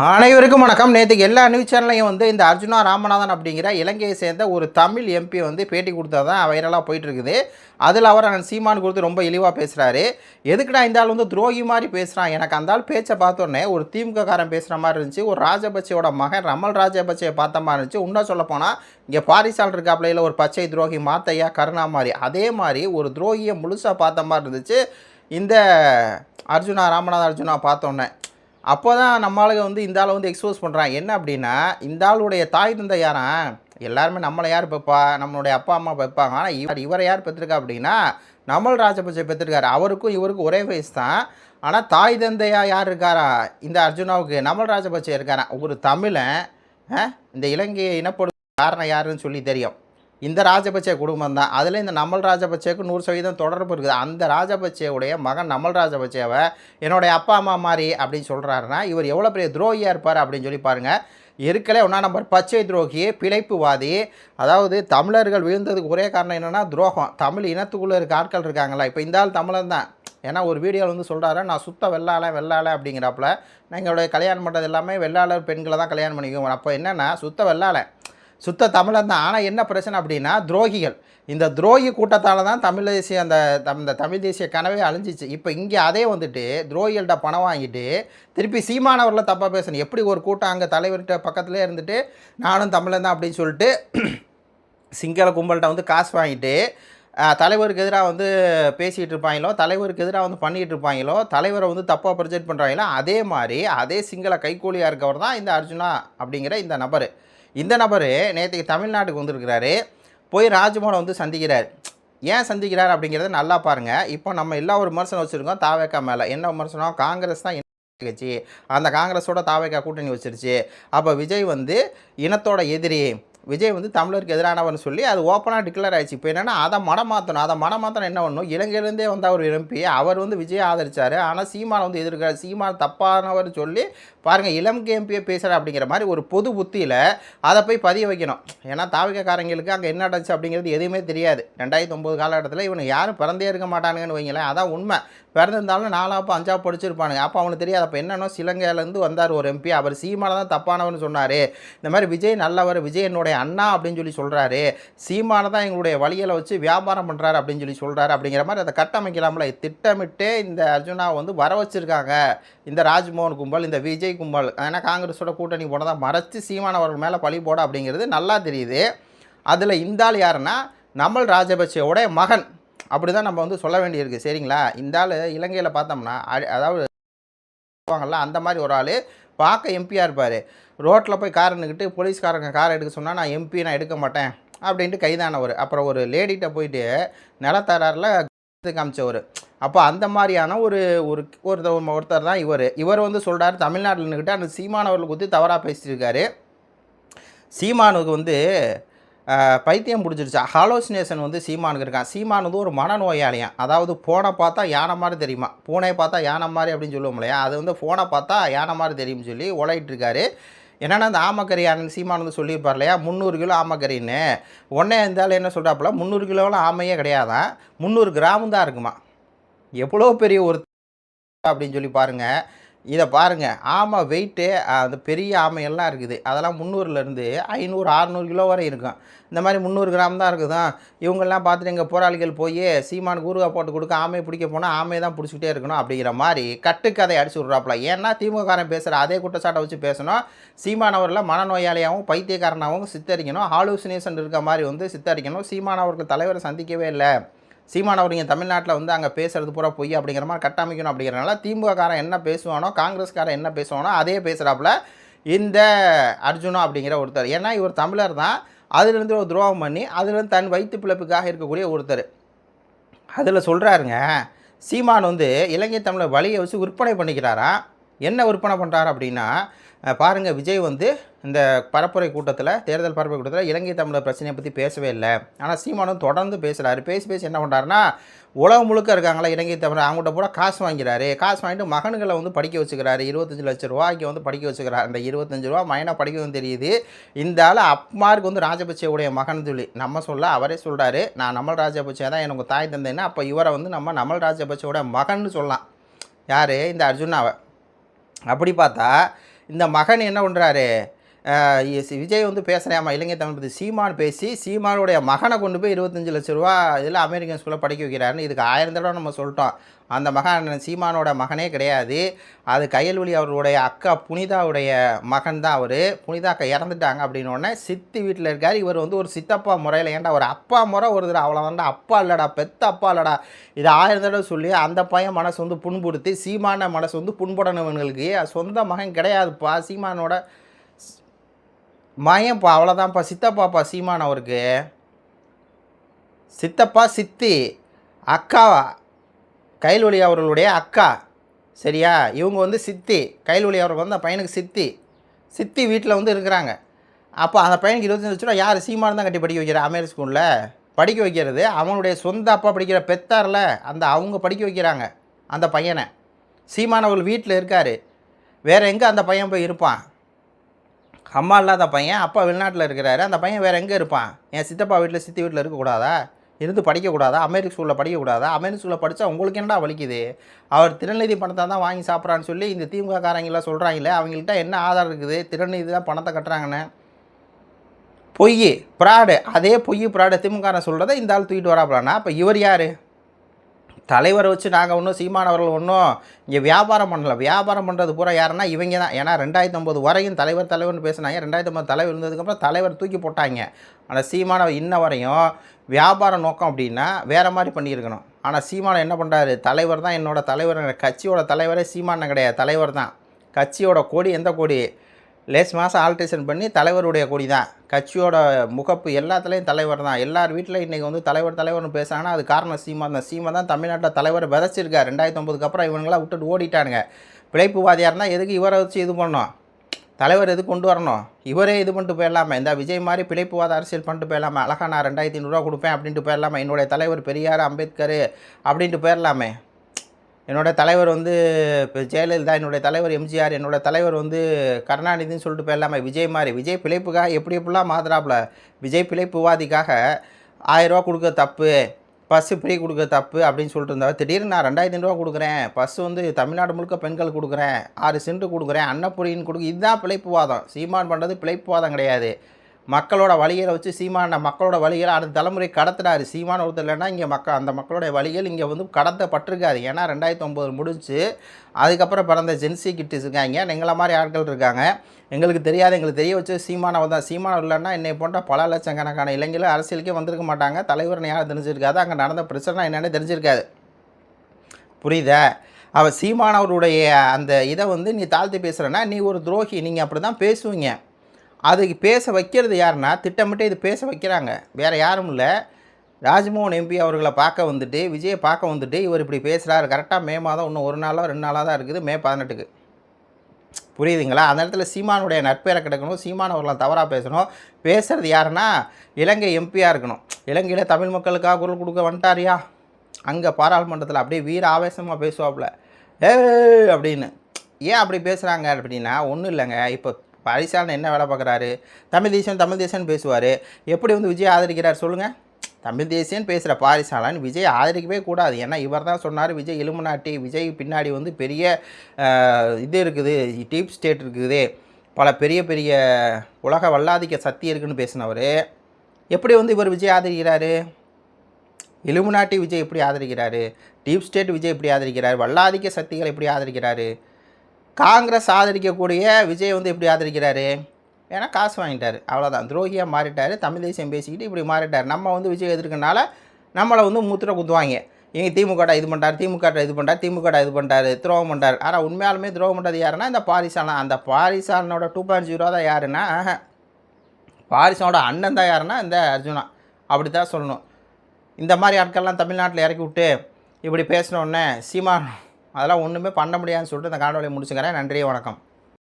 அனைவருக்கும் வணக்கம். நேற்றுக்கு எல்லா நியூஸ் சேனல்லையும் இந்த அர்ஜுனா ராமநாதன் அப்படிங்கிற இலங்கையை சேர்ந்த ஒரு தமிழ் எம்பி பேட்டி கொடுத்தா தான் வைரலாக போயிட்டுருக்குது. அதில் அவர் சீமான் கொடுத்து ரொம்ப இழிவாக பேசுகிறாரு. எதுக்குடா இந்த ஆள் துரோகி மாதிரி பேசுகிறான். எனக்கு அந்த ஆள் பேச்சை பார்த்தோன்னே ஒரு திமுக காரன் பேசுகிற மாதிரி இருந்துச்சு. ஒரு ராஜபக்சேவோட மகன் ரமல் ராஜபக்சேவை பார்த்த மாதிரி இருந்துச்சு. இன்னும் சொல்லப்போனால் இங்கே பாரிசால் இருக்காப்புல ஒரு பச்சை துரோகி மாத்தையா கருணா மாதிரி அதே மாதிரி ஒரு துரோகியை முழுசாக பார்த்த மாதிரி இருந்துச்சு இந்த அர்ஜுனா ராமநாதன் பார்த்தோன்னே. அப்போ தான் நம்மளுக்கு இந்த ஆளை எக்ஸ்போஸ் பண்ணுறான். என்ன அப்படின்னா, இந்த ஆளுடைய தாய் தந்தை யாரான் எல்லாருமே நம்மளை யார் பெப்பா, நம்மளுடைய அப்பா அம்மா பெப்பாங்க. ஆனால் இவரை யார் பெற்றிருக்கா அப்படின்னா நமல் ராஜபக்சே பெற்றிருக்காரு. அவருக்கும் இவருக்கும் ஒரே வயசு தான். ஆனால் தாய் தந்தையாக யார் இருக்காரா இந்த அர்ஜுனாவுக்கு? நமல் ராஜபக்சே இருக்காரா. ஒரு தமிழன் இந்த இலங்கையை இனப்படும் காரணம் யாருன்னு சொல்லி தெரியும். இந்த ராஜபக்சே குடும்பம் தான். அதில் இந்த நமல் ராஜபக்சேக்கு 100% தொடர்பு இருக்குது. அந்த ராஜபக்சேவுடைய மகன் நமல் ராஜபக்சேவை என்னுடைய அப்பா அம்மா மாதிரி அப்படின்னு சொல்கிறாருன்னா இவர் எவ்வளோ பெரிய துரோகியாக இருப்பார் அப்படின்னு சொல்லி பாருங்கள். இருக்கலே ஒன்றா நம்பர் பச்சை துரோகி, பிழைப்புவாதி. அதாவது தமிழர்கள் விழுந்ததுக்கு ஒரே காரணம் என்னென்னா துரோகம். தமிழ் இனத்துக்குள்ளே இருக்க ஆட்கள் இருக்காங்களா. இப்போ இந்த ஆள் தமிழன் தான். ஏன்னா ஒரு வீடியோவில் சொல்கிறாரு, நான் சுத்த வெள்ளாளை அப்படிங்கிறாப்புல. நான் எங்களுடைய கல்யாணம் பண்ணுறது எல்லாமே வெள்ளாளர் பெண்களை தான் கல்யாணம் பண்ணிக்குவோம். அப்போ என்னென்னா சுத்த வெள்ளாளை சுத்த தமிழன் தான். ஆனால் என்ன பிரச்சனை அப்படின்னா துரோகிகள். இந்த துரோகி கூட்டத்தால் தான் தமிழ் தேசிய அந்த தமிழ் தேசிய கனவே அழிஞ்சிச்சு. இப்போ இங்கே அதே துரோகிகள்கிட்ட பணம் வாங்கிட்டு திருப்பி சீமானவரில் தப்பாக பேசணும். எப்படி ஒரு கூட்டம் அங்கே தலைவர்கிட்ட பக்கத்துலேயே இருந்துட்டு நானும் தமிழன் தான் அப்படின்னு சொல்லிட்டு சிங்கள கும்பல்கிட்ட காசு வாங்கிட்டு தலைவருக்கு எதிராக பேசிகிட்டு இருப்பாங்களோ, தலைவருக்கு எதிராக பண்ணிகிட்டு இருப்பாங்களோ, தலைவரை தப்பாக ப்ரொஜெக்ட் பண்ணுறாங்களோ, அதே மாதிரி அதே சிங்கள கைக்கூலியாக இருக்கவர் தான் இந்த அர்ஜுனா அப்படிங்கிற இந்த நபர். இந்த நபர் நேற்றுக்கு தமிழ்நாட்டுக்கு வந்திருக்கிறாரு. போய் ராஜ்மோகனை சந்திக்கிறார். ஏன் சந்திக்கிறார் அப்படிங்கிறத நல்லா பாருங்கள். இப்போ நம்ம எல்லா ஒரு விமர்சனம் வச்சுருக்கோம் தாவேக்கா மேலே. என்ன விமர்சனம்? காங்கிரஸ் தான் கட்சி, அந்த காங்கிரஸோட தாவேக்கா கூட்டணி வச்சிருச்சு. அப்போ விஜய் இனத்தோட எதிரி, விஜய் தமிழருக்கு எதிரானவர்னு சொல்லி அது ஓப்பனாக டிக்ளேர் ஆயிடுச்சு. இப்போ என்னென்னா அதை மனம் மாற்றணும். என்ன பண்ணணும்? இலங்கையிலேருந்தே அவர் எம்பி அவர் விஜய் ஆதரிச்சார். ஆனால் சீமான் எதிர்க்கிறார். சீமான் தப்பானவர் சொல்லி பாருங்கள் இளம் எம்பியை பேசுகிறார் அப்படிங்கிற மாதிரி ஒரு பொது புத்தியில் அதை போய் பதிய வைக்கணும். ஏன்னா தாவிகக்காரங்களுக்கு அங்கே என்ன நடந்துச்சு அப்படிங்கிறது எதுவுமே தெரியாது. 2009 காலகட்டத்தில் இவனு யாரும் பிறந்தே இருக்க மாட்டானுங்கன்னு வைங்களேன். அதான் உண்மை. பிறந்திருந்தாலும் 4ஆப்பு 5ஆப்பு படிச்சிருப்பானுங்க. அப்போ அவனுக்கு தெரியாது. அப்போ என்னென்னா இலங்கையிலேருந்து வந்தார் ஒரு எம்பி. அவர் சீமானை தான் தப்பானவர்னு சொன்னார். இந்த மாதிரி விஜய் நல்லவர், விஜய் என்னுடைய அண்ணா அப்படின்னு சொல்லி சொல்கிறாரு. சீமானை தான் எங்களுடைய வழியில் வச்சு வியாபாரம் பண்ணுறாரு அப்படின்னு சொல்லி சொல்கிறாரு. அப்படிங்கிற மாதிரி அதை கட்டமைக்கலாம்ல. திட்டமிட்டு இந்த அர்ஜுனா வர வச்சுருக்காங்க இந்த ராஜ்மோகன் கும்பல், இந்த விஜய் கும்பல். ஏன்னா காங்கிரஸோட கூட்டணி போனதான் மறைச்சி சீமானவர்கள் மேலே பழி போட அப்படிங்கிறது நல்லா தெரியுது. அதில் இந்த ஆள் யாருன்னா நமல் ராஜபக்சேவோட மகன். அப்படி தான் நம்ம சொல்ல வேண்டியிருக்கு. சரிங்களா? இந்த ஆள் இலங்கையில் பார்த்தோம்னா அதாவது அந்த மாதிரி ஒரு ஆள் பார்க்க எம்பியாக இருப்பார். ரோட்டில் போய் கார் நின்றுக்கிட்டு போலீஸ்காரங்க கார் எடுக்க சொன்னால் நான் எம்பி நான் எடுக்க மாட்டேன் அப்படின்ட்டு கைதானவர். அப்புறம் ஒரு லேடிகிட்ட போயிட்டு நிலத்தராரில் காமிச்சவர். அப்போ அந்த மாதிரியான ஒருத்தர் தான் இவர் சொல்கிறார் தமிழ்நாட்டில் நின்றுக்கிட்டு அந்த சீமானவர்களுக்கு பற்றி தவறாக பேசியிருக்காரு. சீமானுக்கு பைத்தியம் பிடிச்சிருச்சா, ஹாலோசினேஷன் சீமானுக்கு இருக்கான். சீமான் ஒரு மனநோயாளியான். அதாவது ஃபோனை பார்த்தா யானை மாதிரி தெரியுமா, பூனையை பார்த்தா யானை மாதிரி அப்படின்னு சொல்லுவோம் இல்லையா, அது ஃபோனை பார்த்தா யானை மாதிரி தெரியும்னு சொல்லி உழையிட்டுருக்காரு. என்னென்னா அந்த ஆமக்கறி யானைன்னு சீமான் சொல்லியிருப்பார் இல்லையா, 300 கிலோ ஆமக்கறின்னு. உடனே இருந்தாலும் என்ன சொல்கிறாப்புல 300 கிலோலாம் ஆமையே கிடையாதான், 300 கிராம் தான் இருக்குமா. எவ்வளோ பெரிய ஒரு அப்படின்னு சொல்லி பாருங்கள். இதை பாருங்கள், ஆமை வெயிட்டு அந்த பெரிய ஆமையெல்லாம் இருக்குது. அதெல்லாம் 300லேருந்து 500 600 கிலோ வரை இருக்கும். இந்த மாதிரி 300 கிராம் தான் இருக்குதான். இவங்கெல்லாம் பார்த்துட்டு எங்கள் போராளிகள் போய் சீமானுக்கு ஊறுகா போட்டு கொடுக்க ஆமையை பிடிக்க போனால் ஆமையை தான் பிடிச்சிக்கிட்டே இருக்கணும் அப்படிங்கிற மாதிரி கட்டுக்கதை அடிச்சு விட்றாப்புல. ஏன்னா திமுககாரன் பேசுகிற அதே குற்றச்சாட்டை வச்சு பேசணும். சீமானவரில் மனநோயாளியாகவும் பைத்தியக்காரனாகவும் சித்தரிக்கணும். ஹாலுசினேஷன் இருக்க மாதிரி சித்தரிக்கணும். சீமானவர்கள் தலைவரை சந்திக்கவே இல்லை, சீமானவர் இங்கே தமிழ்நாட்டில் அங்கே பேசுகிறது பூரா பொய் அப்படிங்கிற மாதிரி கட்டமைக்கணும். அப்படிங்கிறனால திமுககாரன் என்ன பேசுவானோ காங்கிரஸ்காரன் என்ன பேசுவானோ அதே பேசுகிறாப்புல இந்த அர்ஜுனா அப்படிங்கிற ஒருத்தர். ஏன்னா இவர் தமிழர் தான். அதுலேருந்து ஒரு துரோகம் பண்ணி அதுலேருந்து தன் வயிற்று பிழைப்புக்காக இருக்கக்கூடிய ஒருத்தர். அதில் சொல்கிறாருங்க, சீமான் இலங்கை தமிழர் வழியை வச்சு விற்பனை பண்ணிக்கிறாராம். என்ன விற்பனை பண்ணுறாரு அப்படின்னா பாருங்கள், விஜய் இந்த பரப்புரை கூட்டத்தில், தேர்தல் பரப்புரை கூட்டத்தில் இலங்கை தமிழர் பிரச்சனையை பற்றி பேசவே இல்லை. ஆனால் சீமானும் தொடர்ந்து பேசுகிறாரு. பேசி என்ன பண்ணுறாருன்னா உலகம் முழுக்க இருக்காங்களா இலங்கை தமிழர், அவங்கள்ட்ட பூரா காசு வாங்கிறாரு. காசு வாங்கிட்டு மகன்களை படிக்க வச்சுக்கிறாரு. 25 லட்ச ரூபாய்க்கு படிக்க வச்சுக்கிறார். அந்த 25 ரூபா மைனாக படிக்கவும் தெரியுது. இந்த ஆள் அப்மாருக்கு ராஜபக்சேவுடைய மகன் சொல்லி நம்ம சொல்ல அவரே சொல்கிறாரு, நான் நமல் ராஜபக்சே தான் எனக்கு தாய் தந்தேன்னா. அப்போ இவரை நம்ம நமல் ராஜபக்சேவோட மகன்னு சொல்லலாம். யார்? இந்த அர்ஜுனாவை. அப்படி பார்த்தா இந்த மகன் என்ன பண்ணுறாரு, விஜய் வந்து பேசுகிறாமா இலங்கை தமிழ் பற்றி சீமான் பேசி சீமானுடைய மகனை கொண்டு போய் 25 லட்ச ரூபா இதில் அமெரிக்கன் ஸ்கூலில் படிக்க வைக்கிறாருன்னு இதுக்கு 1000 தடவை நம்ம சொல்லிட்டோம். அந்த மகன் சீமானோட மகனே கிடையாது. அது கயல்வழி அவர்களுடைய அக்கா புனிதாவுடைய மகன் தான் அவர். புனிதா அக்கா இறந்துட்டாங்க அப்படின்னோடனே சித்தி வீட்டில் இருக்கார். இவர் வந்து ஒரு சித்தப்பா முறையில், ஏன்டா ஒரு அப்பா முறை வருதுடா, அவ்வளோதான்டா, அப்பா இல்லைடா, பெத்த அப்பா இல்லைடா, இது 1000 தடவை சொல்லி அந்த பையன் மனசு வந்து புண்படுத்தி சீமான மனசு வந்து புண்படணுவங்களுக்கு சொந்த மகன் கிடையாதுப்பா, சீமானோட மயன்ப்பா, அவ்வளோதான்ப்பா, சித்தப்பாப்பா சீமான் அவருக்கு. சித்தப்பா சித்தி அக்காவா கயல்வழி அவர்களுடைய அக்கா, சரியா? இவங்க வந்து சித்தி, கயல்வழி அவர்கள் வந்து அந்த பையனுக்கு சித்தி வீட்டில் வந்து இருக்கிறாங்க. அப்போ அந்த பையனுக்கு 25 லட்ச ரூபா யார், சீமான் தான் கட்டி படிக்க வைக்கிற அமெரிக்க ஸ்கூலில் படிக்க வைக்கிறது. அவனுடைய சொந்த அப்பா படிக்கிற பெத்தாரில் அந்த அவங்க படிக்க வைக்கிறாங்க அந்த பையனை. சீமான் அவர்கள் வீட்டில் இருக்கார். வேறு எங்கே அந்த பையன் போய் இருப்பான்? அம்மா இல்லாத பையன், அப்பா வெளிநாட்டில் இருக்கிறாரு. அந்த பையன் வேறு எங்கே இருப்பான்? என் சித்தப்பா வீட்டில் சித்தி வீட்டில் இருக்கக்கூடாதா? இருந்து படிக்கக்கூடாதா? அமெரிக்க ஸ்கூலில் படிக்கக்கூடாதா? அமெரிக்க ஸ்கூலில் படித்தா உங்களுக்கு என்னடா வலிக்குது? அவர் திறநிதி பணத்தை தான் வாங்கி சாப்பிட்றான்னு சொல்லி இந்த திமுக காரங்களாம் சொல்கிறாங்களே, அவங்கள்ட்ட என்ன ஆதாரம் இருக்குது திறநிதி தான் பணத்தை கட்டுறாங்கன்னு? பொய், ப்ராடு. அதே பொய் ப்ராடு திமுக சொல்கிறத இந்த ஆள் தூக்கிட்டு வராப்பலான்னா அப்போ இவர் யார்? தலைவரை வச்சு நாங்கள் ஒன்றும் சீமானவர்கள் ஒன்றும் இங்கே வியாபாரம் பண்ணல. வியாபாரம் பண்ணுறது பூரா யாருன்னா இவங்க தான். ஏன்னா 2009 வரையும் தலைவர்னு பேசினாங்க. 2009 தலைவர் இருந்ததுக்கப்புறம் தலைவர் தூக்கி போட்டாங்க. ஆனால் சீமானவர் இன்ன வரையும் வியாபார நோக்கம் அப்படின்னா வேறு மாதிரி பண்ணியிருக்கணும். ஆனால் சீமானம் என்ன பண்ணுறாரு, தலைவர் தான் என்னோடய தலைவர், கட்சியோட தலைவரே சீமானம் கிடையாது, தலைவர் தான். கட்சியோட கொடி எந்த கொடி? மாதம் ஆல்ட்ரேஷன் பண்ணி தலைவருடைய கொடி தான். கட்சியோட முகப்பு எல்லாத்துலேயும் தலைவர் தான். எல்லார் வீட்டில் இன்றைக்கி வந்து தலைவர்னு பேசுகிறாங்கன்னா அது காரணம் சீமான் தான். சீமான் தான் தமிழ்நாட்டில் தலைவர் விதைச்சிருக்கார். 2009க்கு அப்புறம் இவங்களாம் விட்டுட்டு ஓடிட்டானுங்க. பிழைப்புவாதியாக இருந்தால் எதுக்கு இவரை வச்சு இது பண்ணோம்? தலைவர் எது கொண்டு வரணும்? இவரே இது பண்ணிட்டு போயிடலாமே. இந்த விஜய் மாதிரி பிழைப்புவாத அரசியல் பண்ணிட்டு போயிடலாமே. அழகா நான் 2500 ரூபா கொடுப்பேன் அப்படின்ட்டு போயிடலாமே. என்னுடைய தலைவர் பெரியார், அம்பேத்கர் அப்படின்ட்டு போயிடலாமே. என்னோடய தலைவர் வந்து இப்போ ஜெயலலிதா, என்னுடைய தலைவர் எம்ஜிஆர், என்னோடய தலைவர் வந்து கருணாநிதினு சொல்லிட்டு போயிடலாமே. விஜய் மாதிரி விஜய் பிழைப்புக்காக எப்படிலாம் மாத்துறாப்புல. விஜய் பிழைப்புவாதிக்காக 1000 ரூபா கொடுக்க தப்பு, பஸ்ஸு ஃப்ரீ கொடுக்க தப்பு அப்படின்னு சொல்லிட்டு இருந்தால் திடீர்னு நான் 2500 ரூபா கொடுக்குறேன், பஸ்ஸு வந்து தமிழ்நாடு முழுக்க பெண்கள் கொடுக்குறேன், 6 சென்ட் கொடுக்குறேன், அன்னப்புரின்னு கொடுக்கு, இதுதான் பிழைப்புவாதம். சீமான் பண்ணுறது பிழைப்புவாதம் கிடையாது. மக்களோட வழிகளை வச்சு சீமான மக்களோட வழிகளை அடுத்த தலைமுறை கடத்துறாரு. சீமான ஒருத்தர் இல்லைன்னா இங்கே அந்த மக்களுடைய வழிகள் இங்கே வந்து கடத்தப்பட்டிருக்காது. ஏன்னா 2009 முடிஞ்சு அதுக்கப்புறம் பிறந்த ஜென்சி கிட்டிஸ் இருக்காங்க, எங்களை மாதிரி ஆட்கள் இருக்காங்க. எங்களுக்கு தெரியாது, எங்களுக்கு தெரிய வச்சு சீமானவர் தான். சீமானவர் இல்லைன்னா என்னை போன்ற பல லட்சக்கணக்கான இளைஞர்கள் அரசியலுக்கே வந்திருக்க மாட்டாங்க. தலைவர் யாரும் தெரிஞ்சிருக்காது, அங்கே நடந்த பிரச்சனை என்னென்னு தெரிஞ்சிருக்காது. புரியுதா? அவள் சீமானவருடைய அந்த இதை வந்து நீ தாழ்த்தி பேசுகிறேன்னா நீ ஒரு துரோகி. நீங்கள் அப்படி தான் பேசுவீங்க. அதுக்கு பேச வைக்கிறது யாருன்னா திட்டமிட்டு இது பேச வைக்கிறாங்க. வேறு யாரும் இல்லை, ராஜ்மோகன் எம்பி அவர்களை பார்க்க வந்துட்டு, விஜயை பார்க்க வந்துட்டு இவர் இப்படி பேசுகிறாரு. கரெக்டாக மே மாதம் இன்னும் 1 நாளோ 2 நாளாக தான் இருக்குது, மே 18க்கு. புரியுதுங்களா? அந்த இடத்துல சீமானுடைய நட்பேரை கிடைக்கணும், சீமான் அவர்களை தவறாக பேசணும். பேசுகிறது யாருன்னா இலங்கை எம்பியாக இருக்கணும். இலங்கையில் தமிழ் மக்களுக்காக குரல் கொடுக்க வந்துட்டாரியா, அங்கே பாராளுமன்றத்தில் அப்படியே வீர ஆவேசமாக பேசுவாப்புல அப்படின்னு. ஏன் அப்படி பேசுகிறாங்க அப்படின்னா ஒன்றும் இல்லைங்க. இப்போ பாரிசாலன் என்ன வேலை பார்க்குறாரு? தமிழ் தேசியன்னு பேசுவார். எப்படி வந்து விஜய் ஆதரிக்கிறார் சொல்லுங்கள்? தமிழ் தேசியன்னு பேசுகிற பாரிசாலன் விஜய் ஆதரிக்கவே கூடாது. ஏன்னா இவர் தான் சொன்னார் விஜய் இலுமினாட்டி, விஜய் பின்னாடி வந்து பெரிய இது இருக்குது, டீப் ஸ்டேட் இருக்குது, பல பெரிய பெரிய உலக வல்லாதிக்க சக்தி இருக்குதுன்னு பேசினவர் எப்படி வந்து இவர் விஜய் ஆதரிக்கிறாரு? இலுமினாட்டி விஜய் எப்படி ஆதரிக்கிறாரு? டீப் ஸ்டேட் விஜய் எப்படி ஆதரிக்கிறார்? வல்லாதிக்க சக்திகள் எப்படி ஆதரிக்கிறாரு? காங்கிரஸ் ஆதரிக்கக்கூடிய விஜய் வந்து எப்படி ஆதரிக்கிறாரு? ஏன்னா காசு வாங்கிட்டார், அவ்வளோதான். துரோகியாக மாறிட்டார், தமிழ் தேசியம் பேசிக்கிட்டு இப்படி மாறிட்டார். நம்ம வந்து விஜய் எதிர்க்கனால நம்மளை வந்து முத்திரை குத்துவாங்க. இங்கே திமுக இது பண்ணுறாரு, திமுக இது பண்ணுறாரு, துரோகம் பண்ணுறாரு. ஆனால் உண்மையாலுமே துரோகம் பண்ணுறது யாருன்னா இந்த பாரிசாலன். அந்த பாரிசாலனோட 2.0 தான் யாருன்னா பாரிசாலனோட அண்ணன் தான் யாருன்னா இந்த அர்ஜுனா. அப்படி தான் சொல்லணும். இந்த மாதிரி ஆட்கள்லாம் தமிழ்நாட்டில் இறக்கி விட்டு இப்படி பேசினோடனே சீமான் அதெல்லாம் ஒன்றுமே பண்ண முடியாதுன்னு சொல்லிட்டு இந்த காணொலியை முடிச்சுக்கிறேன். நன்றி, வணக்கம்.